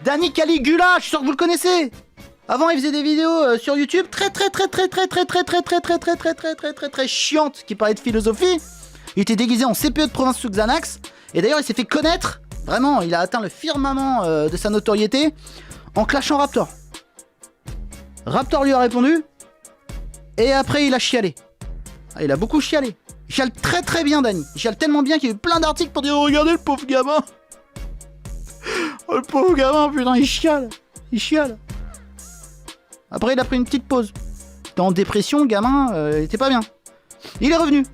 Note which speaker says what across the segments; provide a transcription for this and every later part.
Speaker 1: Dani Caligula, je suis sûr que vous le connaissez. Avant, il faisait des vidéos sur YouTube très chiantes qui parlaient de philosophie. Il était déguisé en CPE de province sous Xanax. Et d'ailleurs, il s'est fait connaître. Vraiment, il a atteint le firmament de sa notoriété en clashant Raptor. Raptor lui a répondu. Et après, il a chialé. Ah, il a beaucoup chialé. Il chiale très bien, Dani. Il chiale tellement bien qu'il y a eu plein d'articles pour dire oh, regardez le pauvre gamin. Oh, le pauvre gamin, putain, il chiale. Il chiale. Après, il a pris une petite pause. Il était en dépression, le gamin, il était pas bien. Il est revenu.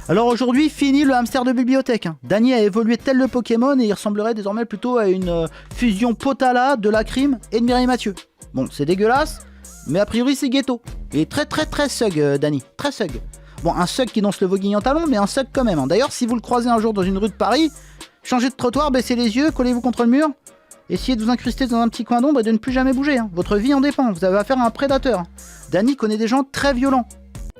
Speaker 1: Alors aujourd'hui, fini le hamster de bibliothèque. Hein. Dani a évolué tel le Pokémon et il ressemblerait désormais plutôt à une fusion Potala, de la crime et de Mireille Mathieu. Bon, c'est dégueulasse, mais a priori c'est ghetto. Il est très sug, Dani. Très sug. Bon, un sug qui danse le voguing en talon, mais un sug quand même. Hein. D'ailleurs, si vous le croisez un jour dans une rue de Paris, changez de trottoir, baissez les yeux, collez-vous contre le mur. Essayez de vous incruster dans un petit coin d'ombre et de ne plus jamais bouger. Hein. Votre vie en dépend. Vous avez affaire à un prédateur. Dani connaît des gens très violents.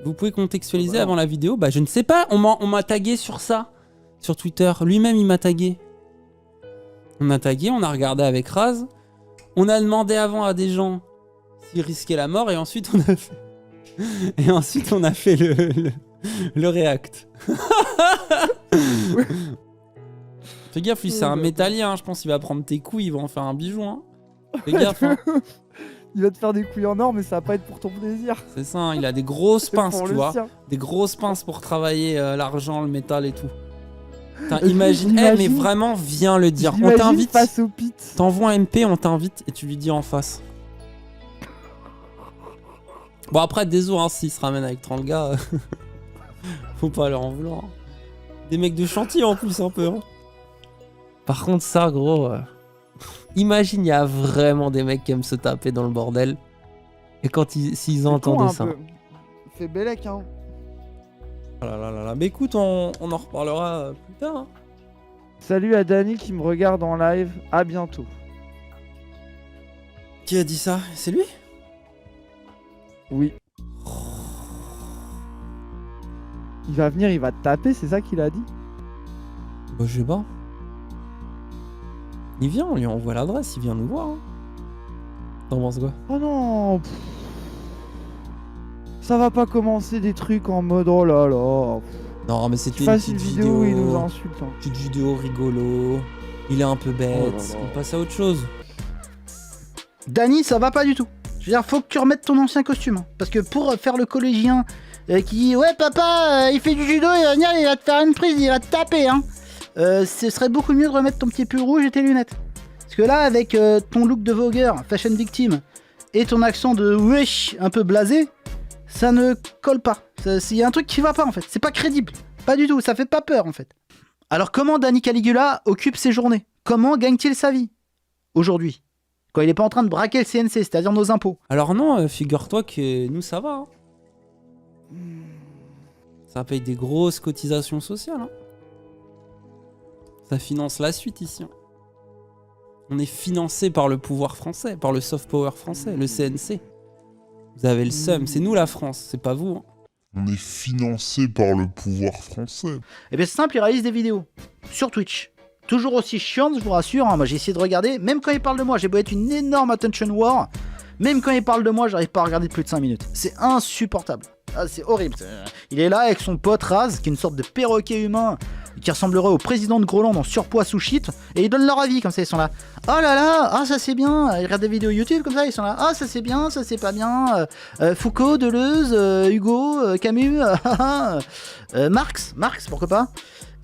Speaker 2: Vous pouvez contextualiser avant la vidéo? Bah je ne sais pas, on m'a tagué sur ça, sur Twitter. Lui-même il m'a tagué. On a tagué, on a regardé avec Raz. On a demandé avant à des gens s'ils risquaient la mort et ensuite on a fait, et ensuite on a fait le react. Fais gaffe, lui c'est un métallien, hein. Je pense qu'il va prendre tes couilles, il va en faire un bijou. Hein. Fais gaffe. Hein.
Speaker 3: Il va te faire des couilles en or, mais ça va pas être pour ton plaisir.
Speaker 2: C'est ça, hein, il a des grosses pinces, tu vois.
Speaker 3: Sien.
Speaker 2: Des grosses pinces pour travailler l'argent, le métal et tout. Imagine, mais vraiment, viens le dire. On t'invite.
Speaker 3: Face au pit.
Speaker 2: T'envoies un MP, on t'invite et tu lui dis en face. Bon, après, désolé, hein, s'il se ramène avec 30 gars, faut pas leur en vouloir. Hein. Des mecs de chantier en plus, un peu. Hein. Par contre, ça, gros. Imagine, il y a vraiment des mecs qui aiment se taper dans le bordel. Et quand s'ils entendaient ça.
Speaker 3: Fait bellec, hein.
Speaker 2: Oh là là là là. Mais écoute, on en reparlera plus tard. Hein.
Speaker 3: Salut à Dani qui me regarde en live. À bientôt.
Speaker 2: Qui a dit ça? C'est lui?
Speaker 3: Oui. Il va venir, il va te taper, c'est ça qu'il a dit?
Speaker 2: Bah, je sais pas. Il vient, on lui envoie l'adresse, il vient nous voir. Hein. T'en penses quoi?
Speaker 3: Oh non. Ça va pas commencer des trucs en mode oh là là.
Speaker 2: Non, mais c'était
Speaker 3: une petite vidéo où il nous insulte. Hein.
Speaker 2: Petite vidéo rigolo. Il est un peu bête.
Speaker 3: Oh là là.
Speaker 2: On passe à autre chose.
Speaker 1: Dani, ça va pas du tout. Je veux dire, faut que tu remettes ton ancien costume. Hein. Parce que pour faire le collégien qui dit ouais papa, il fait du judo, il va venir, il va te faire une prise, il va te taper. Hein. Ce serait beaucoup mieux de remettre ton petit pull rouge et tes lunettes. Parce que là, avec ton look de vogueur, fashion victime, et ton accent de wesh un peu blasé, ça ne colle pas. Il y a un truc qui va pas en fait. C'est pas crédible. Pas du tout. Ça fait pas peur en fait. Alors comment Dani Caligula occupe ses journées? Comment gagne-t-il sa vie aujourd'hui? Quand il est pas en train de braquer le CNC, c'est-à-dire nos impôts.
Speaker 2: Alors non, figure-toi que nous ça va. Hein. Ça paye des grosses cotisations sociales. Hein. Ça finance la suite ici. Hein. On est financé par le pouvoir français, par le soft power français, le CNC. Vous avez le seum, c'est nous la France, c'est pas vous. Hein.
Speaker 4: On est financé par le pouvoir français.
Speaker 1: Et bien c'est simple, il réalise des vidéos sur Twitch. Toujours aussi chiantes, je vous rassure. Hein. Moi j'ai essayé de regarder, même quand il parle de moi, j'ai beau être une énorme attention war. Même quand il parle de moi, j'arrive pas à regarder plus de 5 minutes. C'est insupportable. Ah, c'est horrible. Il est là avec son pote Raz, qui est une sorte de perroquet humain qui ressemblerait au président de Groland en surpoids sous shit, et ils donnent leur avis comme ça, ils sont là. Oh là là, ah ça c'est bien, ils regardent des vidéos YouTube comme ça, ils sont là. Ah ça c'est bien, ça c'est pas bien. Foucault, Deleuze, Hugo, Camus, Marx, pourquoi pas.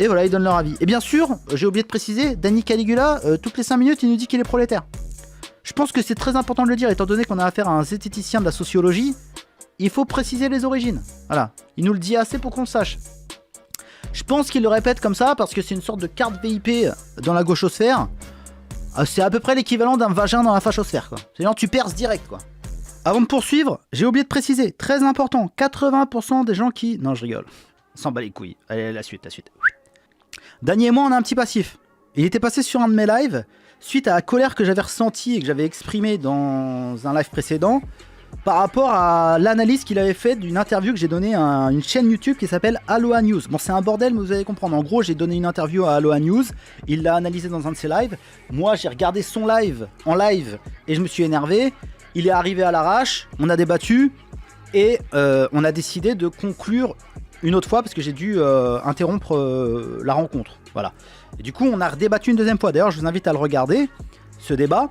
Speaker 1: Et voilà, ils donnent leur avis. Et bien sûr, j'ai oublié de préciser, Dani Caligula, toutes les 5 minutes, il nous dit qu'il est prolétaire. Je pense que c'est très important de le dire, étant donné qu'on a affaire à un zététicien de la sociologie. Il faut préciser les origines. Voilà, il nous le dit assez pour qu'on le sache. Je pense qu'il le répète comme ça parce que c'est une sorte de carte VIP dans la gauchosphère. C'est à peu près l'équivalent d'un vagin dans la fachosphère, quoi. C'est-à-dire tu perces direct, quoi. Avant de poursuivre, j'ai oublié de préciser, très important, 80% des gens qui... Non, je rigole. On s'en bat les couilles. Allez, la suite. Dani et moi, on a un petit passif. Il était passé sur un de mes lives, suite à la colère que j'avais ressentie et que j'avais exprimée dans un live précédent. par rapport à l'analyse qu'il avait fait d'une interview que j'ai donnée à une chaîne YouTube qui s'appelle Aloha News. Bon, c'est un bordel, mais vous allez comprendre. En gros, j'ai donné une interview à Aloha News, il l'a analysé dans un de ses lives. Moi, j'ai regardé son live en live et je me suis énervé. Il est arrivé à l'arrache, on a débattu et on a décidé de conclure une autre fois parce que j'ai dû interrompre la rencontre. Voilà. Et du coup, on a redébattu une deuxième fois. D'ailleurs, je vous invite à le regarder, ce débat,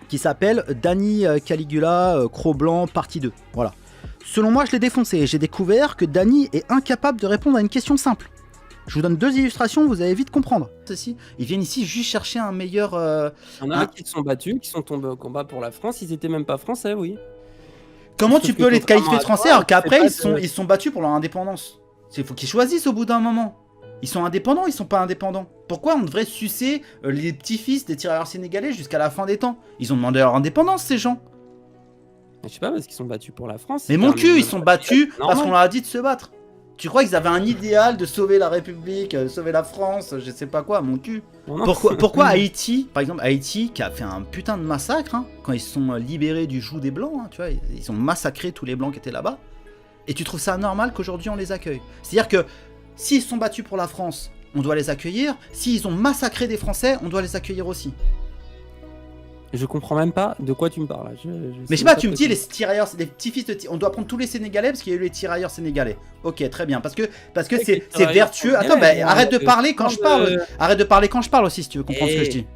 Speaker 1: qui s'appelle Danny Caligula, Cro-Blanc, partie 2. Voilà. Selon moi, je l'ai défoncé et j'ai découvert que Danny est incapable de répondre à une question simple. Je vous donne 2 illustrations, vous allez vite comprendre. Ceci, ils viennent ici juste chercher un meilleur...
Speaker 2: Il y en a qui se sont battus, qui sont tombés au combat pour la France, ils étaient même pas français, oui.
Speaker 1: Comment
Speaker 2: Sauf
Speaker 1: tu
Speaker 2: que
Speaker 1: peux les
Speaker 2: contrairement
Speaker 1: qualifier de
Speaker 2: à toi,
Speaker 1: français alors qu'après
Speaker 2: c'est
Speaker 1: ils
Speaker 2: pas
Speaker 1: se sont battus pour leur indépendance? Il faut qu'ils choisissent au bout d'un moment. Ils sont indépendants, ils sont pas indépendants. Pourquoi on devrait sucer les petits-fils des tirailleurs sénégalais jusqu'à la fin des temps? Ils ont demandé leur indépendance, ces gens.
Speaker 2: Je sais pas, parce qu'ils sont battus pour la France.
Speaker 1: Mais mon cul, ils sont battus parce
Speaker 2: normal.
Speaker 1: qu'on leur a dit de se battre. Tu crois qu'ils avaient un idéal de sauver la République, de sauver la France, je sais pas quoi, mon cul?
Speaker 2: Non, non.
Speaker 1: Pourquoi Haïti, par exemple, Haïti qui a fait un putain de massacre, hein, quand ils se sont libérés du joug des Blancs, hein, tu vois, ils ont massacré tous les Blancs qui étaient là-bas. Et tu trouves ça normal qu'aujourd'hui on les accueille? C'est-à-dire que s'ils se sont battus pour la France, on doit les accueillir. S'ils ont massacré des Français, on doit les accueillir aussi.
Speaker 2: Je comprends même pas de quoi tu me parles.
Speaker 1: Mais je sais pas, tu me dis les tirailleurs, les petits-fils de on doit prendre tous les Sénégalais parce qu'il y a eu les tirailleurs sénégalais. Ok, très bien, parce que c'est vertueux. Attends, bah, arrête de parler quand je parle. Arrête de parler quand je parle aussi si tu veux comprendre ce que je dis.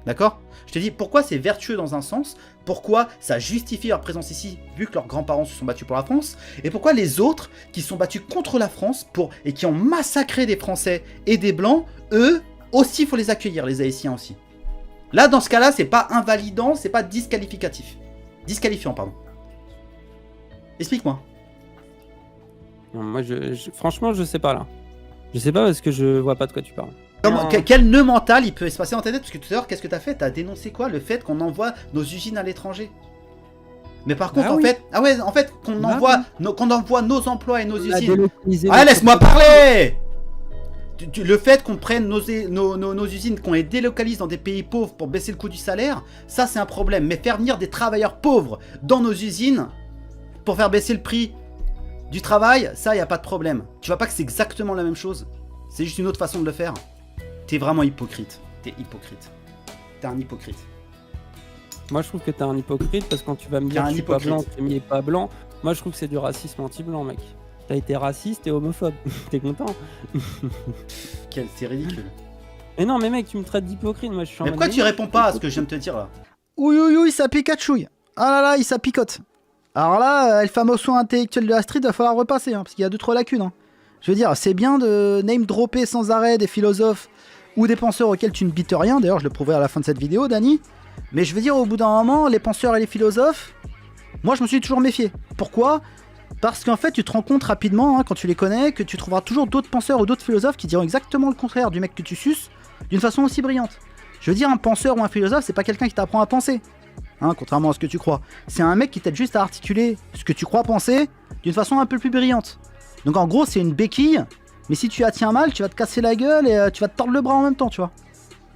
Speaker 1: D'accord? Je te dis pourquoi c'est vertueux dans un sens, pourquoi ça justifie leur présence ici vu que leurs grands-parents se sont battus pour la France, et pourquoi les autres qui se sont battus contre la France et qui ont massacré des Français et des Blancs, eux aussi il faut les accueillir, les Haïtiens aussi. Là dans ce cas-là c'est pas invalidant, c'est pas disqualificatif. Disqualifiant pardon. Explique-moi.
Speaker 2: Moi franchement je sais pas là. Je sais pas parce que je vois pas de quoi tu parles.
Speaker 1: Quel nœud mental il peut se passer dans ta tête? Parce que tout à l'heure, qu'est-ce que t'as fait? T'as dénoncé quoi? Le fait qu'on envoie nos usines à l'étranger. Mais par contre, en fait, qu'on envoie nos emplois et nos usines. Ah, laisse-moi parler! Le fait qu'on prenne nos usines, qu'on les délocalise dans des pays pauvres pour baisser le coût du salaire, ça c'est un problème. Mais faire venir des travailleurs pauvres dans nos usines pour faire baisser le prix du travail, ça y a pas de problème. Tu vois pas que c'est exactement la même chose? C'est juste une autre façon de le faire. T'es vraiment hypocrite. T'es hypocrite. T'es un hypocrite.
Speaker 2: Moi je trouve que t'es un hypocrite parce que quand tu vas me dire que je suis pas blanc, tu es pas blanc, moi je trouve que c'est du racisme anti-blanc, mec. T'as été raciste et homophobe. T'es content?
Speaker 1: C'est ridicule.
Speaker 2: Mais non, mais mec, tu me traites d'hypocrite. Moi je suis en
Speaker 1: Mais
Speaker 2: mode,
Speaker 1: pourquoi tu réponds pas à ce que je viens de te dire là?
Speaker 5: Oui, ça Pikachouille. Ah là là, il s'apicote. Alors là, le fameux soin intellectuel de la street, va falloir repasser, hein, parce qu'il y a 2-3 lacunes. Hein. Je veux dire, c'est bien de name dropper sans arrêt des philosophes ou des penseurs auxquels tu ne bites rien. D'ailleurs, je le prouverai à la fin de cette vidéo, Dany. Mais je veux dire, au bout d'un moment, les penseurs et les philosophes, moi je me suis toujours méfié. Pourquoi? Parce qu'en fait, tu te rends compte rapidement, hein, quand tu les connais, que tu trouveras toujours d'autres penseurs ou d'autres philosophes qui diront exactement le contraire du mec que tu suces, d'une façon aussi brillante. Je veux dire, un penseur ou un philosophe, c'est pas quelqu'un qui t'apprend à penser. Hein, contrairement à ce que tu crois. C'est un mec qui t'aide juste à articuler ce que tu crois penser d'une façon un peu plus brillante. Donc en gros, c'est une béquille, mais si tu la tiens mal, tu vas te casser la gueule et tu vas te tordre le bras en même temps, tu vois.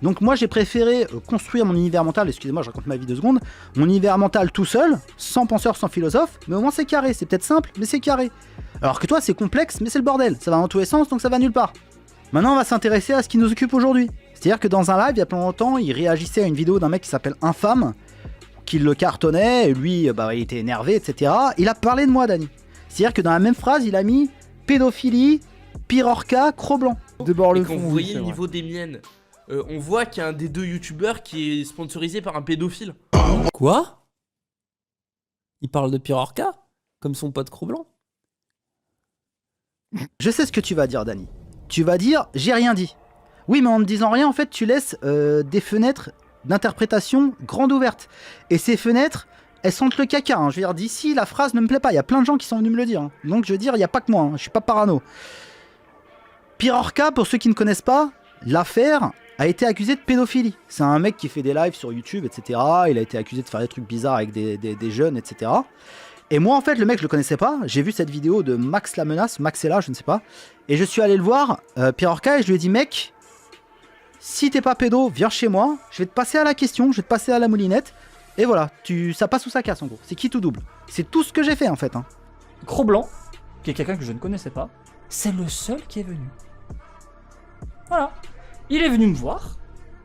Speaker 5: Donc moi, j'ai préféré construire mon univers mental, excusez-moi, je raconte ma vie 2 secondes, mon univers mental tout seul, sans penseur, sans philosophe, mais au moins c'est carré, c'est peut-être simple, mais c'est carré. Alors que toi, c'est complexe, mais c'est le bordel, ça va dans tous les sens, donc ça va nulle part. Maintenant, on va s'intéresser à ce qui nous occupe aujourd'hui. C'est-à-dire que dans un live, il y a pas longtemps, il réagissait à une vidéo d'un mec qui s'appelle Infâme, qui le cartonnait, et lui, bah, il était énervé, etc. Il a parlé de moi, Dany. C'est-à-dire que dans la même phrase, il a mis pédophilie, Pirorca, Cro-Blanc.
Speaker 3: Débord
Speaker 6: Et
Speaker 3: le
Speaker 6: quand
Speaker 3: fond,
Speaker 6: vous
Speaker 3: oui,
Speaker 6: voyez
Speaker 3: c'est
Speaker 6: le
Speaker 3: vrai.
Speaker 6: niveau des miennes, on voit qu'il y a un des 2 youtubeurs qui est sponsorisé par un pédophile.
Speaker 2: Quoi? Il parle de Pirorca? Comme son pote Cro-Blanc?
Speaker 1: Je sais ce que tu vas dire, Dany. Tu vas dire, j'ai rien dit. Oui, mais en ne disant rien, en fait, tu laisses des fenêtres d'interprétation grandes ouvertes. Et ces fenêtres, elles sentent le caca. Hein. Je veux dire, d'ici, la phrase ne me plaît pas. Il y a plein de gens qui sont venus me le dire. Hein. Donc, je veux dire, il n'y a pas que moi. Hein. Je suis pas parano. Pirorca, pour ceux qui ne connaissent pas, l'affaire a été accusé de pédophilie. C'est un mec qui fait des lives sur YouTube, etc. Il a été accusé de faire des trucs bizarres avec des jeunes, etc. Et moi, en fait, le mec, je le connaissais pas. J'ai vu cette vidéo de Max la menace, Maxella, je ne sais pas. Et je suis allé le voir, Pirorca, et je lui ai dit, mec, si t'es pas pédo, viens chez moi. Je vais te passer à la question, je vais te passer à la moulinette.
Speaker 5: Et voilà, ça passe ou ça casse en gros. C'est quitte ou double. C'est tout ce que j'ai fait en fait. Hein.
Speaker 7: Cro-Blanc, qui est quelqu'un que je ne connaissais pas, c'est le seul qui est venu. Voilà. Il est venu me voir,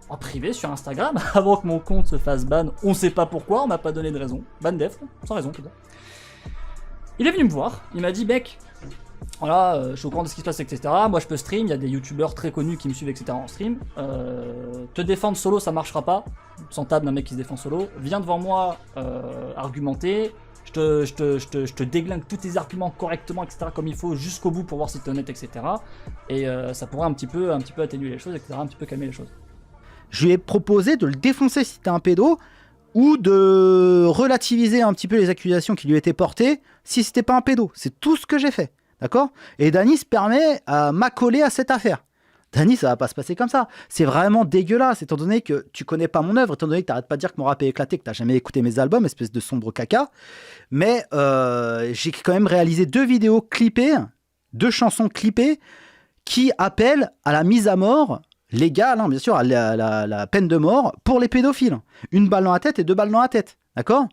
Speaker 7: en privé sur Instagram, avant que mon compte se fasse ban. On sait pas pourquoi, on m'a pas donné de raison. Ban def, sans raison peut-être. Il est venu me voir, il m'a dit, mec, voilà, je suis au courant de ce qui se passe, etc. Moi je peux stream, il y a des youtubeurs très connus qui me suivent, etc. en stream. Te défendre solo, ça marchera pas. Sans table d'un mec qui se défend solo. Viens devant moi argumenter. Je te déglingue tous tes arguments correctement, etc. comme il faut, jusqu'au bout pour voir si t'es honnête, etc. Et ça pourrait un petit peu atténuer les choses, etc. Un petit peu calmer les choses.
Speaker 5: Je lui ai proposé de le défoncer si c'était un pédo, ou de relativiser un petit peu les accusations qui lui étaient portées si c'était pas un pédo. C'est tout ce que j'ai fait, d'accord ? Et Dany se permet à m'accoler à cette affaire. Dany, ça va pas se passer comme ça. C'est vraiment dégueulasse, étant donné que tu connais pas mon œuvre, étant donné que t'arrêtes pas de dire que mon rap est éclaté, que t'as jamais écouté mes albums, espèce de sombre caca. Mais j'ai quand même réalisé 2 vidéos clippées, 2 chansons clippées, qui appellent à la mise à mort légale, hein, bien sûr, à la peine de mort pour les pédophiles. 1 balle dans la tête et 2 balles dans la tête. D'accord ?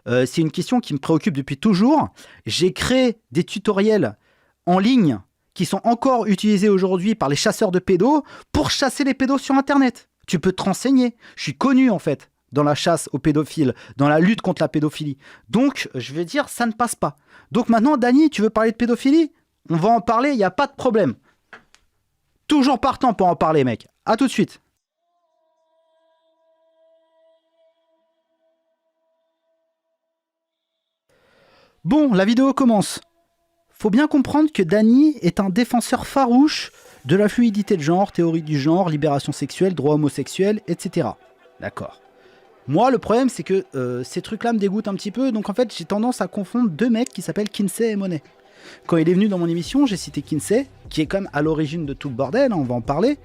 Speaker 5: C'est une question qui me préoccupe depuis toujours. J'ai créé des tutoriels en ligne qui sont encore utilisés aujourd'hui par les chasseurs de pédos pour chasser les pédos sur Internet. Tu peux te renseigner. Je suis connu, en fait, dans la chasse aux pédophiles, dans la lutte contre la pédophilie. Donc, je vais dire, ça ne passe pas. Donc maintenant, Dany, tu veux parler de pédophilie ? On va en parler, il n'y a pas de problème. Toujours partant pour en parler, mec. À tout de suite. Bon, la vidéo commence. Faut bien comprendre que Dany est un défenseur farouche de la fluidité de genre, théorie du genre, libération sexuelle, droit homosexuel, etc. D'accord. Moi, le problème, c'est que ces trucs-là me dégoûtent un petit peu, donc en fait, j'ai tendance à confondre 2 mecs qui s'appellent Kinsey et Monet. Quand il est venu dans mon émission, j'ai cité Kinsey, qui est quand même à l'origine de tout le bordel, hein, on va en parler,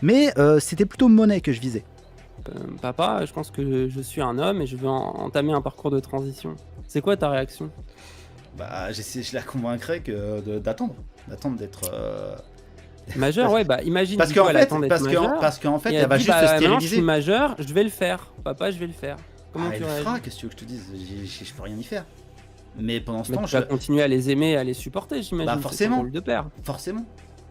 Speaker 5: mais c'était plutôt Monet que je visais.
Speaker 2: Papa, je pense que je suis un homme et je veux entamer un parcours de transition. C'est quoi ta réaction ?
Speaker 5: Bah, je la convaincrais d'attendre d'être...
Speaker 2: Majeur, ouais, bah imagine
Speaker 5: parce
Speaker 2: du coup,
Speaker 5: qu'en
Speaker 2: elle
Speaker 5: fait,
Speaker 2: attend d'être majeure,
Speaker 5: parce qu'en fait,
Speaker 2: et
Speaker 5: elle va
Speaker 2: dit,
Speaker 5: juste se
Speaker 2: maintenant, je
Speaker 5: stériliser.
Speaker 2: suis majeur, je vais le faire. Papa, je vais le faire. Comment tu
Speaker 5: elle
Speaker 2: réagis ?
Speaker 5: fera, qu'est-ce que tu veux que je te dise ? Je peux rien y faire. Mais pendant ce
Speaker 2: Mais
Speaker 5: temps,
Speaker 2: tu vas continuer à les aimer, à les supporter, j'imagine.
Speaker 5: Bah,
Speaker 2: c'est
Speaker 5: forcément.
Speaker 2: ton rôle de père.
Speaker 5: Forcément.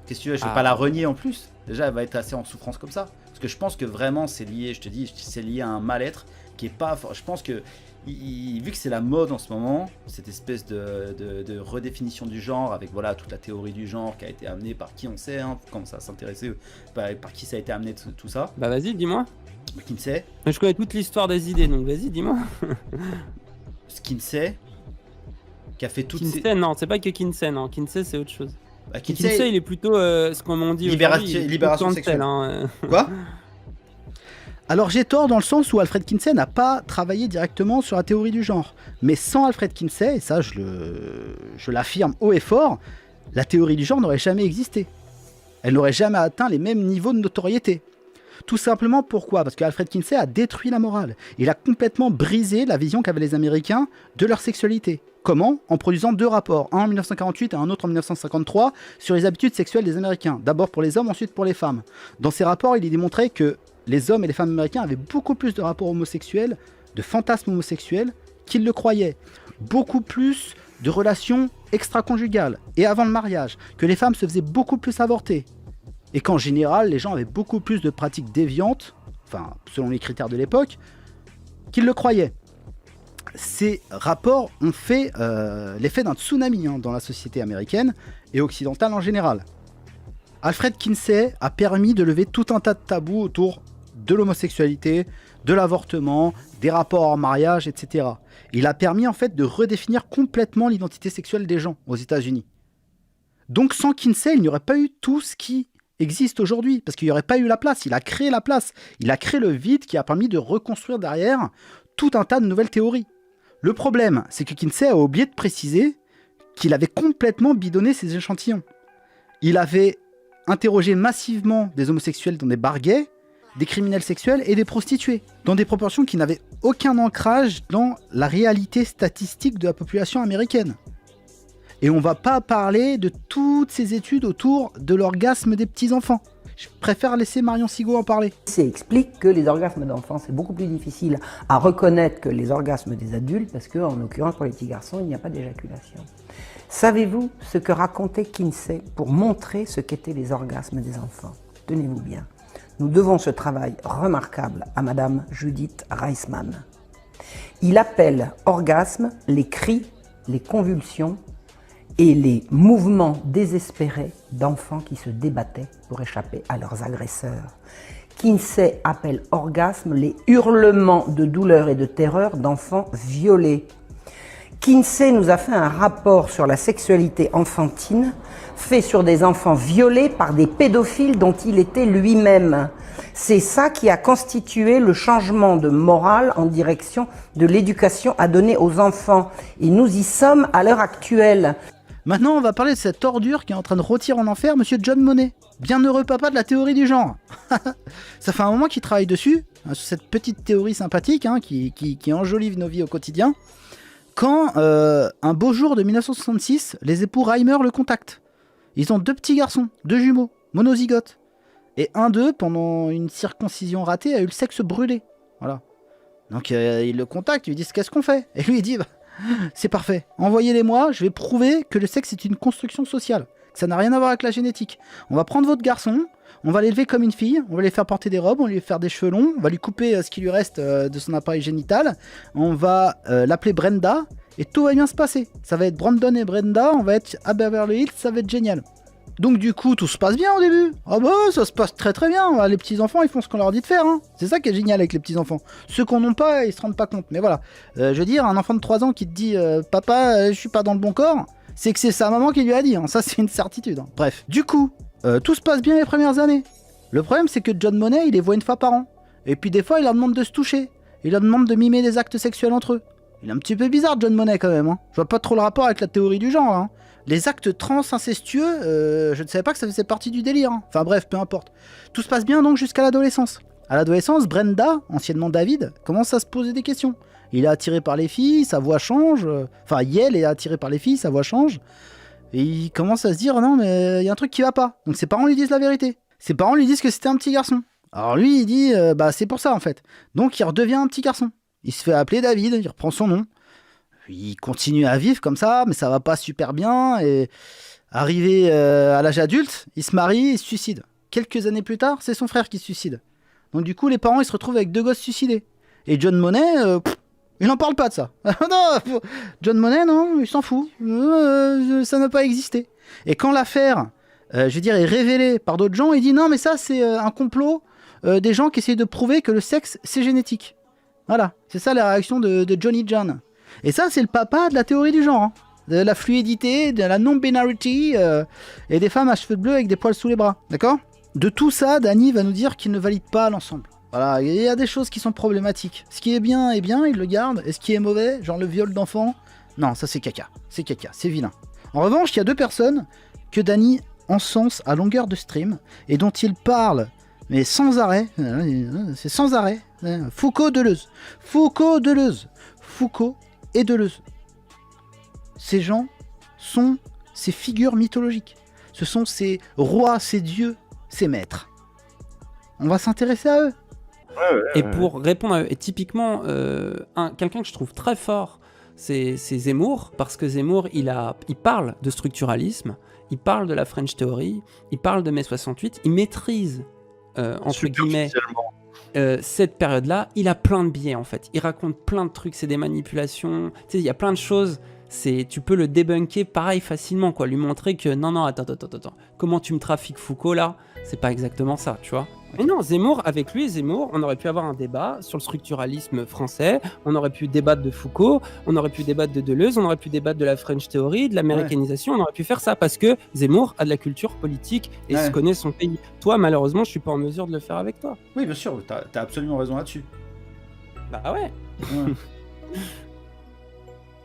Speaker 5: Qu'est-ce que tu veux ? Je vais
Speaker 2: Ah.
Speaker 5: pas la renier en plus. Déjà, elle va être assez en souffrance comme ça. Parce que je pense que vraiment, c'est lié, je te dis, c'est lié à un mal-être qui est pas fort. Je pense que, vu que c'est la mode en ce moment, cette espèce de redéfinition du genre, avec voilà toute la théorie du genre qui a été amenée par qui on sait, hein, comment ça s'intéresser, par qui ça a été amené tout ça.
Speaker 2: Bah vas-y, dis-moi.
Speaker 5: Kinsey.
Speaker 2: Je connais toute l'histoire des idées, donc vas-y, dis-moi.
Speaker 5: Kinsey, qui a fait toutes
Speaker 2: Kinsey,
Speaker 5: ces...
Speaker 2: non, c'est pas que Kinsey, non. Kinsey, c'est autre chose.
Speaker 5: Bah,
Speaker 2: Kinsey, il est plutôt, ce qu'on dit
Speaker 5: Libération-
Speaker 2: aujourd'hui, il est
Speaker 5: libération
Speaker 2: plutôt
Speaker 5: sexuelle.
Speaker 2: cancel, hein.
Speaker 5: Quoi ? Alors j'ai tort dans le sens où Alfred Kinsey n'a pas travaillé directement sur la théorie du genre. Mais sans Alfred Kinsey, et ça je l'affirme haut et fort, la théorie du genre n'aurait jamais existé. Elle n'aurait jamais atteint les mêmes niveaux de notoriété. Tout simplement pourquoi ? Parce qu'Alfred Kinsey a détruit la morale. Il a complètement brisé la vision qu'avaient les Américains de leur sexualité. Comment ? En produisant 2 rapports, un en 1948 et un autre en 1953, sur les habitudes sexuelles des Américains. D'abord pour les hommes, ensuite pour les femmes. Dans ces rapports, il y démontrait que les hommes et les femmes américains avaient beaucoup plus de rapports homosexuels, de fantasmes homosexuels, qu'ils le croyaient. Beaucoup plus de relations extra-conjugales et avant le mariage, que les femmes se faisaient beaucoup plus avorter. Et qu'en général, les gens avaient beaucoup plus de pratiques déviantes, enfin, selon les critères de l'époque, qu'ils le croyaient. Ces rapports ont fait l'effet d'un tsunami dans la société américaine et occidentale en général. Alfred Kinsey a permis de lever tout un tas de tabous autour de l'homosexualité, de l'avortement, des rapports en mariage, etc. Il a permis en fait de redéfinir complètement l'identité sexuelle des gens aux États-Unis. Donc sans Kinsey, il n'y aurait pas eu tout ce qui existe aujourd'hui, parce qu'il n'y aurait pas eu la place. Il a créé la place, il a créé le vide qui a permis de reconstruire derrière tout un tas de nouvelles théories. Le problème, c'est que Kinsey a oublié de préciser qu'il avait complètement bidonné ses échantillons. Il avait interrogé massivement des homosexuels dans des bars gays, des criminels sexuels et des prostituées, dans des proportions qui n'avaient aucun ancrage dans la réalité statistique de la population américaine. Et on va pas parler de toutes ces études autour de l'orgasme des petits-enfants. Je préfère laisser Marion Sigaud en parler.
Speaker 8: C'est explique que les orgasmes d'enfants, c'est beaucoup plus difficile à reconnaître que les orgasmes des adultes, parce que, en l'occurrence, pour les petits garçons, il n'y a pas d'éjaculation. Savez-vous ce que racontait Kinsey pour montrer ce qu'étaient les orgasmes des enfants? Tenez-vous bien. Nous devons ce travail remarquable à Madame Judith Reisman. Il appelle orgasme les cris, les convulsions et les mouvements désespérés d'enfants qui se débattaient pour échapper à leurs agresseurs. Kinsey appelle orgasme les hurlements de douleur et de terreur d'enfants violés. Kinsey nous a fait un rapport sur la sexualité enfantine, fait sur des enfants violés par des pédophiles dont il était lui-même. C'est ça qui a constitué le changement de morale en direction de l'éducation à donner aux enfants. Et nous y sommes à l'heure actuelle.
Speaker 5: Maintenant, on va parler de cette ordure qui est en train de rôtir en enfer Monsieur John Monet. Bienheureux papa de la théorie du genre. Ça fait un moment qu'il travaille dessus, sur cette petite théorie sympathique qui enjolive nos vies au quotidien. Quand, un beau jour de 1966, les époux Reimer le contactent. Ils ont 2 petits garçons, 2 jumeaux, monozygotes. Et un d'eux, pendant une circoncision ratée, a eu le sexe brûlé. Voilà. Donc ils le contactent, ils lui disent qu'est-ce qu'on fait? Et lui il dit c'est parfait, envoyez-les-moi, je vais prouver que le sexe est une construction sociale, que ça n'a rien à voir avec la génétique. On va prendre votre garçon, on va l'élever comme une fille, on va lui faire porter des robes, on va lui faire des cheveux longs, on va lui couper ce qui lui reste de son appareil génital, on va l'appeler Brenda, et tout va bien se passer. Ça va être Brandon et Brenda, on va être à Beverly Hills, ça va être génial. Donc du coup, tout se passe bien au début. Ah bah ça se passe très très bien. Les petits enfants, ils font ce qu'on leur dit de faire. C'est ça qui est génial avec les petits enfants. Ceux qu'on n'ont pas, ils se rendent pas compte. Mais voilà. Je veux dire, un enfant de 3 ans qui te dit papa, je suis pas dans le bon corps, c'est que c'est sa maman qui lui a dit. Ça, c'est une certitude. Bref. Du coup, tout se passe bien les premières années. Le problème, c'est que John Monet, il les voit une fois par an. Et puis des fois, il leur demande de se toucher. Il leur demande de mimer des actes sexuels entre eux. Il est un petit peu bizarre, John Monet, quand même. Je vois pas trop le rapport avec la théorie du genre. Les actes trans incestueux, je ne savais pas que ça faisait partie du délire. Enfin bref, peu importe. Tout se passe bien donc jusqu'à l'adolescence. À l'adolescence, Brenda, anciennement David, commence à se poser des questions. Il est attiré par les filles, sa voix change. Enfin, Yel est attiré par les filles, sa voix change. Et il commence à se dire, non mais il y a un truc qui va pas. Donc ses parents lui disent la vérité. Ses parents lui disent que c'était un petit garçon. Alors lui, il dit, bah c'est pour ça en fait. Donc il redevient un petit garçon. Il se fait appeler David, il reprend son nom. Il continue à vivre comme ça, mais ça va pas super bien. Et arrivé à l'âge adulte, il se marie, il se suicide. Quelques années plus tard, c'est son frère qui se suicide. Donc du coup, les parents, ils se retrouvent avec 2 gosses suicidés. Et John Monet, il n'en parle pas de ça. Non, John Monet, non, il s'en fout. Ça n'a pas existé. Et quand l'affaire, je veux dire, est révélée par d'autres gens, il dit non, mais ça, c'est un complot des gens qui essayent de prouver que le sexe, c'est génétique. Voilà, c'est ça la réaction de Johnny John. Et ça, c'est le papa de la théorie du genre. De la fluidité, de la non-binarity, et des femmes à cheveux bleus avec des poils sous les bras. D'accord? De tout ça, Danny va nous dire qu'il ne valide pas l'ensemble. Voilà, il y a des choses qui sont problématiques. Ce qui est bien, il le garde. Et ce qui est mauvais, genre le viol d'enfant, non, ça c'est caca. C'est caca, c'est vilain. En revanche, il y a 2 personnes que Danny encense à longueur de stream, et dont il parle, mais sans arrêt. C'est sans arrêt. Foucault, Deleuze. Foucault, Deleuze. Foucault et Deleuze. Ces gens sont ces figures mythologiques. Ce sont ces rois, ces dieux, ces maîtres. On va s'intéresser à eux.
Speaker 2: Et pour répondre à eux, et typiquement, quelqu'un que je trouve très fort, c'est Zemmour, parce que Zemmour, il parle de structuralisme, il parle de la French Theory, il parle de mai 68, il maîtrise, entre guillemets, cette période-là. Il a plein de biais, en fait. Il raconte plein de trucs, c'est des manipulations, tu sais, il y a plein de choses. Tu peux le débunker pareil facilement, quoi, lui montrer que non, attends, comment tu me trafiques Foucault là, c'est pas exactement ça, tu vois. Mais non, Zemmour, avec lui, on aurait pu avoir un débat sur le structuralisme français, on aurait pu débattre de Foucault, on aurait pu débattre de Deleuze, on aurait pu débattre de la French Theory, de l'américanisation, on aurait pu faire ça parce que Zemmour a de la culture politique et se connaît son pays. Toi, malheureusement, je suis pas en mesure de le faire avec toi.
Speaker 1: Oui, bien sûr, t'as absolument raison là-dessus.
Speaker 2: Bah ouais.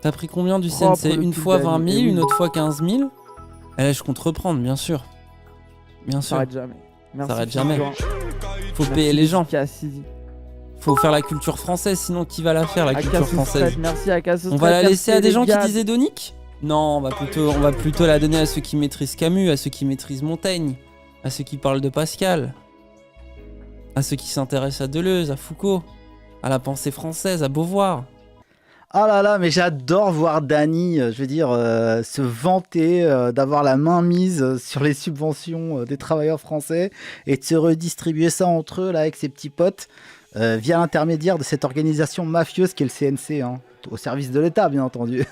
Speaker 3: T'as pris combien du CNC? Une fois 20 000, une autre fois 15 000? Allez, je compte reprendre, bien sûr. Bien sûr.
Speaker 5: Ça arrête jamais. Merci.
Speaker 3: Ça arrête jamais. Faut payer les gens. Faut faire la culture française, sinon qui va la faire, la culture française?
Speaker 5: Merci à Casus.
Speaker 3: On va la laisser à des gens qui disent hédonique? Non, on va plutôt la donner à ceux qui maîtrisent Camus, à ceux qui maîtrisent Montaigne.
Speaker 2: à ceux qui parlent de Pascal, à ceux qui s'intéressent à Deleuze, à Foucault, à la pensée française, à Beauvoir.
Speaker 1: Ah là là, mais j'adore voir Dany, je veux dire, se vanter d'avoir la main mise sur les subventions des travailleurs français et de se redistribuer ça entre eux là avec ses petits potes via l'intermédiaire de cette organisation mafieuse qui est le CNC, hein, au service de l'État bien entendu.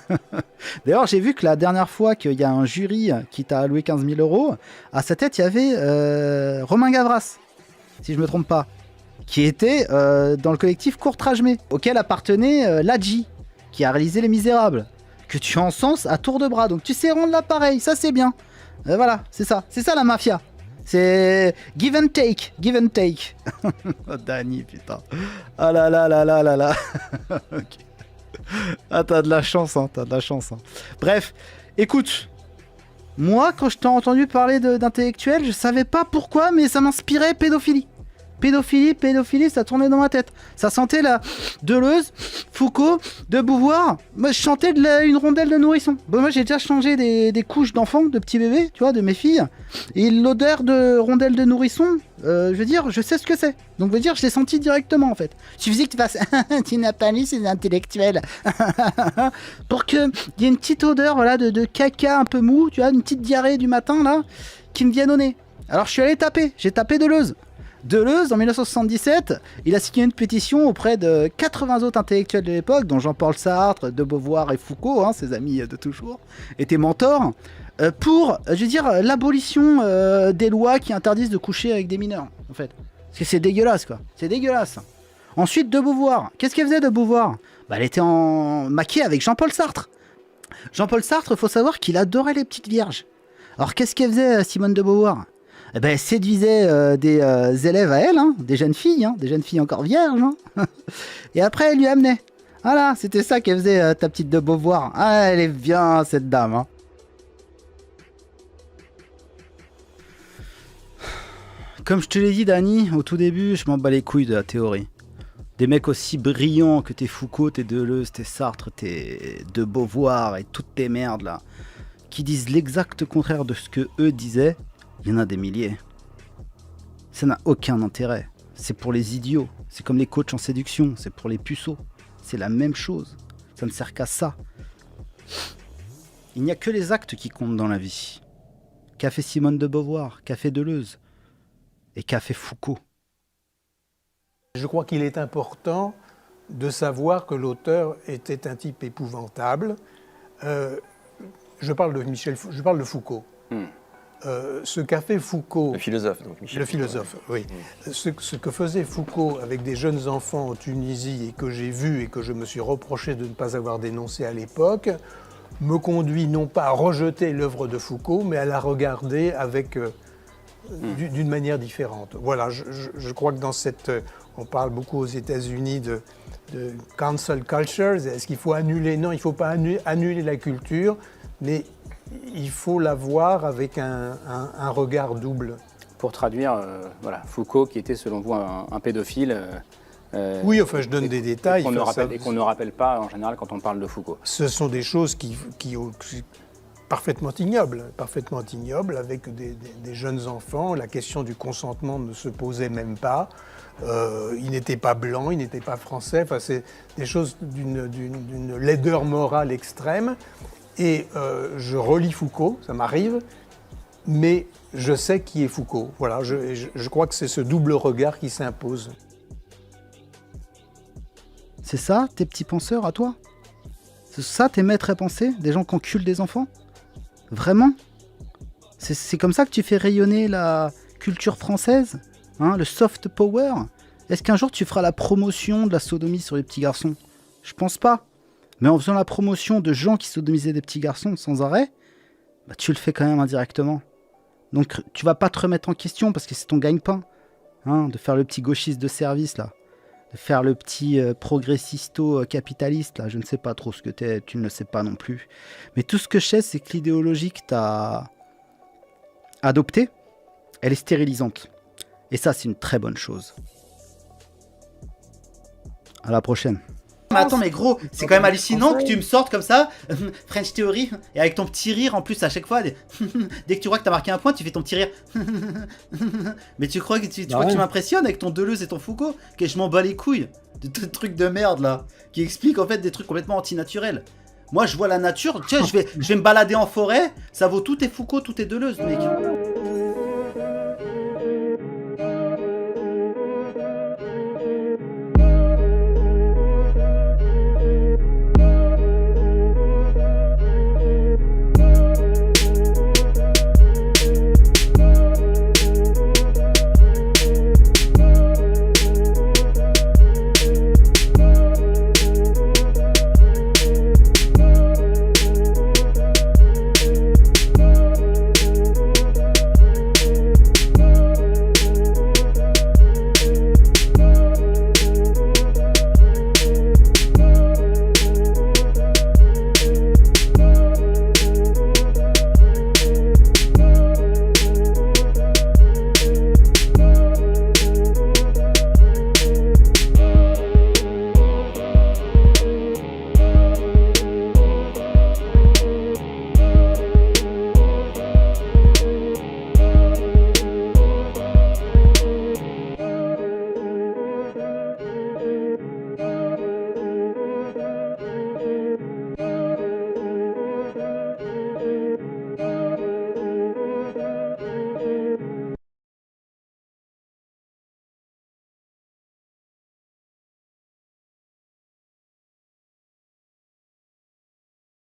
Speaker 1: D'ailleurs, j'ai vu que la dernière fois qu'il y a un jury qui t'a alloué 15 000 €, à sa tête il y avait Romain Gavras, si je me trompe pas, qui était dans le collectif Courtrajmé, auquel appartenait Ladji, qui a réalisé Les Misérables, que tu encenses à tour de bras. Donc tu sais rendre l'appareil, ça c'est bien. Voilà, c'est ça la mafia. C'est give and take, give and take. Oh, Dany, putain. Ah là là là là là là. Okay. Ah, t'as de la chance, hein, t'as de la chance. Hein. Bref, écoute, moi quand je t'ai entendu parler d'intellectuel, je savais pas pourquoi, mais ça m'inspirait pédophilie. Pédophilie, ça tournait dans ma tête. Ça sentait la Deleuze, Foucault, de Beauvoir. Moi, je chantais une rondelle de nourrisson. Bon, moi, j'ai déjà changé des couches d'enfants, de petits bébés, tu vois, de mes filles. Et l'odeur de rondelle de nourrisson, je veux dire, je sais ce que c'est. Donc, je veux dire, je l'ai senti directement, en fait. Il suffisait que tu fasses tu n'as pas lu, c'est intellectuel. Pour qu'il y ait une petite odeur, voilà, de caca un peu mou, tu vois, une petite diarrhée du matin, là, qui me vienne au nez. Alors, je suis allé taper. J'ai tapé Deleuze. Deleuze, en 1977, il a signé une pétition auprès de 80 autres intellectuels de l'époque, dont Jean-Paul Sartre, de Beauvoir et Foucault, hein, ses amis de toujours, étaient mentors, pour, je veux dire, l'abolition des lois qui interdisent de coucher avec des mineurs, en fait. Parce que c'est dégueulasse, quoi. C'est dégueulasse. Ensuite, de Beauvoir. Qu'est-ce qu'elle faisait de Beauvoir ? Bah, elle était maquée avec Jean-Paul Sartre. Jean-Paul Sartre, il faut savoir qu'il adorait les petites vierges. Alors, qu'est-ce qu'elle faisait, Simone de Beauvoir ? Eh ben, elle séduisait des élèves à elle, hein, des jeunes filles encore vierges. Hein. Et après, elle lui amenait. Voilà, c'était ça qu'elle faisait, ta petite de Beauvoir. Ah, elle est bien, cette dame. Hein. Comme je te l'ai dit, Dany, au tout début, je m'en bats les couilles de la théorie. Des mecs aussi brillants que t'es Foucault, t'es Deleuze, t'es Sartre, t'es de Beauvoir et toutes tes merdes là, qui disent l'exact contraire de ce que eux disaient. Il y en a des milliers. Ça n'a aucun intérêt. C'est pour les idiots. C'est comme les coachs en séduction. C'est pour les puceaux. C'est la même chose. Ça ne sert qu'à ça. Il n'y a que les actes qui comptent dans la vie. Qu'a fait Simone de Beauvoir, qu'a fait Deleuze et qu'a fait Foucault.
Speaker 9: Je crois qu'il est important de savoir que l'auteur était un type épouvantable. Je parle de Foucault. Ce qu'a fait Foucault...
Speaker 10: Le philosophe, donc Michel.
Speaker 9: Le philosophe, oui. Ce que faisait Foucault avec des jeunes enfants en Tunisie et que j'ai vu et que je me suis reproché de ne pas avoir dénoncé à l'époque, me conduit non pas à rejeter l'œuvre de Foucault, mais à la regarder avec d'une manière différente. Voilà, je crois que dans cette... On parle beaucoup aux États-Unis de cancel culture. Est-ce qu'il faut annuler? Non, il ne faut pas annuler la culture, mais... il faut la voir avec un regard double.
Speaker 10: Pour traduire, voilà, Foucault qui était selon vous un pédophile.
Speaker 9: Oui, enfin je donne des détails.
Speaker 10: Et qu'on ne rappelle pas en général quand on parle de Foucault.
Speaker 9: Ce sont des choses qui parfaitement ignobles, avec des jeunes enfants. La question du consentement ne se posait même pas. Il n'était pas blanc, il n'était pas français. Enfin, c'est des choses d'une laideur morale extrême. Et je relis Foucault, ça m'arrive, mais je sais qui est Foucault. Voilà, je crois que c'est ce double regard qui s'impose.
Speaker 1: C'est ça, tes petits penseurs à toi? C'est ça, tes maîtres à penser? Des gens qui enculent des enfants? Vraiment? C'est comme ça que tu fais rayonner la culture française? Hein, le soft power? Est-ce qu'un jour tu feras la promotion de la sodomie sur les petits garçons? Je pense pas. Mais en faisant la promotion de gens qui sodomisaient des petits garçons sans arrêt, bah tu le fais quand même indirectement. Donc tu vas pas te remettre en question parce que c'est ton gagne-pain. Hein, de faire le petit gauchiste de service là. De faire le petit progressisto-capitaliste là. Je ne sais pas trop ce que t'es, tu ne le sais pas non plus. Mais tout ce que je sais, c'est que l'idéologie que t'as adoptée, elle est stérilisante. Et ça, c'est une très bonne chose. À la prochaine. Mais attends, mais gros, c'est quand même hallucinant que tu me sortes comme ça, French Theory, et avec ton petit rire en plus à chaque fois. Dès que tu vois que t'as marqué un point, tu fais ton petit rire. Mais tu crois que tu m'impressionnes avec ton Deleuze et ton Foucault? Que je m'en bats les couilles de tout truc de merde là, qui explique en fait des trucs complètement antinaturels. Moi je vois la nature, tiens, je vais me balader en forêt, ça vaut tout tes Foucault, tout tes Deleuze, mec.